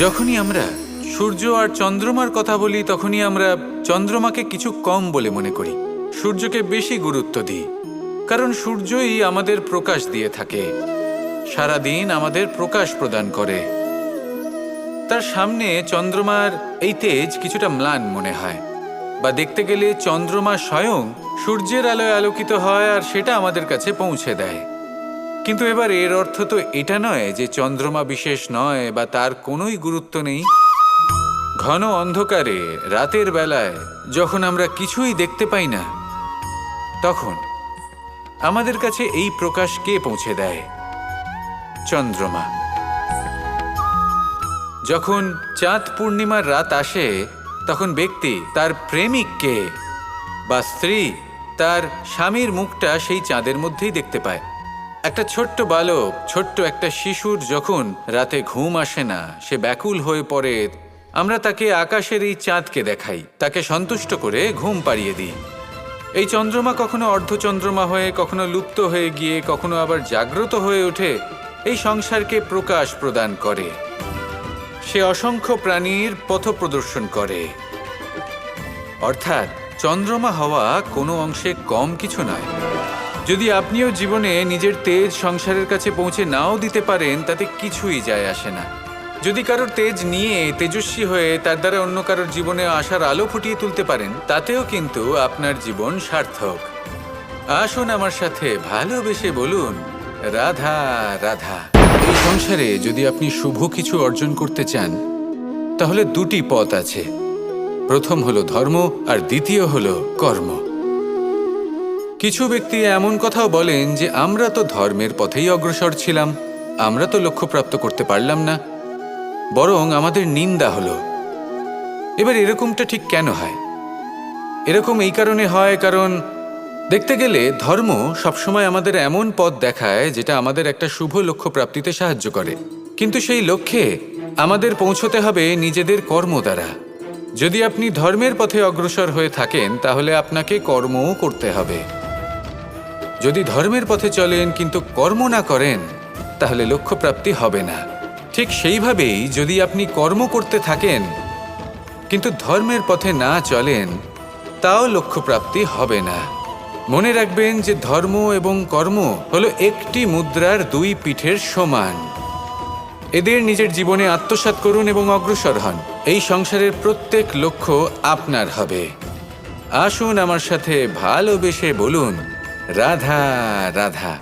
যখনই আমরা সূর্য আর চন্দ্রমার কথা বলি তখনই আমরা চন্দ্রমাকে কিছু কম বলে মনে করি, সূর্যকে বেশি গুরুত্ব দিই। কারণ সূর্যই আমাদের প্রকাশ দিয়ে থাকে, সারাদিন আমাদের প্রকাশ প্রদান করে। তার সামনে চন্দ্রমার এই তেজ কিছুটা ম্লান মনে হয়, বা দেখতে গেলে চন্দ্রমা স্বয়ং সূর্যের আলোয় আলোকিত হয় আর সেটা আমাদের কাছে পৌঁছে দেয়। কিন্তু এবার এর অর্থ তো এটা নয় যে চন্দ্রমা বিশেষ নয় বা তার কোনোই গুরুত্ব নেই। ঘন অন্ধকারে রাতের বেলায় যখন আমরা কিছুই দেখতে পাই না, তখন আমাদের কাছে এই প্রকাশ কে পৌঁছে দেয়? চন্দ্রমা। যখন চাঁদ পূর্ণিমার রাত আসে তখন ব্যক্তি তার প্রেমিককে বা স্ত্রী তার স্বামীর মুখটা সেই চাঁদের মধ্যেই দেখতে পায়। একটা ছোট্ট বালক, ছোট্ট একটা শিশুর যখন রাতে ঘুম আসে না, সে ব্যাকুল হয়ে পড়ে, আমরা তাকে আকাশের এই চাঁদকে দেখাই, তাকে সন্তুষ্ট করে ঘুম পাড়িয়ে দিই। এই চন্দ্রমা কখনো অর্ধচন্দ্রমা হয়ে, কখনো লুপ্ত হয়ে গিয়ে, কখনো আবার জাগ্রত হয়ে ওঠে, এই সংসারকে প্রকাশ প্রদান করে। সে অসংখ্য প্রাণীর পথ প্রদর্শন করে। অর্থাৎ চন্দ্রমা হওয়া কোনো অংশে কম কিছু নয়। যদি আপনিও জীবনে নিজের তেজ সংসারের কাছে পৌঁছে নাও দিতে পারেন, তাতে কিছুই যায় আসে না। যদি কারোর তেজ নিয়ে তেজস্বী হয়ে তার দ্বারা অন্য কারোর জীবনে আশার আলো ফুটিয়ে তুলতে পারেন, তাতেও কিন্তু আপনার জীবন সার্থক। আসুন আমার সাথে ভালোবেসে বলুন, রাধা রাধা। এই সংসারে যদি আপনি শুভ কিছু অর্জন করতে চান, তাহলে দুটি পথ আছে। প্রথম হলো ধর্ম আর দ্বিতীয় হলো কর্ম। কিছু ব্যক্তি এমন কথাও বলেন যে আমরা তো ধর্মের পথেই অগ্রসর ছিলাম, আমরা তো লক্ষ্যপ্রাপ্ত করতে পারলাম না, বরং আমাদের নিন্দা হলো। এবার এরকমটা ঠিক কেন হয়? এরকম এই কারণে হয় কারণ দেখতে গেলে ধর্ম সবসময় আমাদের এমন পথ দেখায় যেটা আমাদের একটা শুভ লক্ষ্য প্রাপ্তিতে সাহায্য করে, কিন্তু সেই লক্ষ্যে আমাদের পৌঁছতে হবে নিজেদের কর্ম দ্বারা। যদি আপনি ধর্মের পথে অগ্রসর হয়ে থাকেন, তাহলে আপনাকে কর্মও করতে হবে। যদি ধর্মের পথে চলেন কিন্তু কর্ম না করেন, তাহলে লক্ষ্যপ্রাপ্তি হবে না। ঠিক সেইভাবেই যদি আপনি কর্ম করতে থাকেন কিন্তু ধর্মের পথে না চলেন, তাও লক্ষ্যপ্রাপ্তি হবে না। মনে রাখবেন যে ধর্ম এবং কর্ম হলো একটি মুদ্রার দুই পিঠের সমান। এদের নিজের জীবনে আত্মসাৎ করুন এবং অগ্রসর হন। এই সংসারের প্রত্যেক লক্ষ্য আপনার হবে। আসুন আমার সাথে ভালোবেসে বলুন, রাধা রাধা।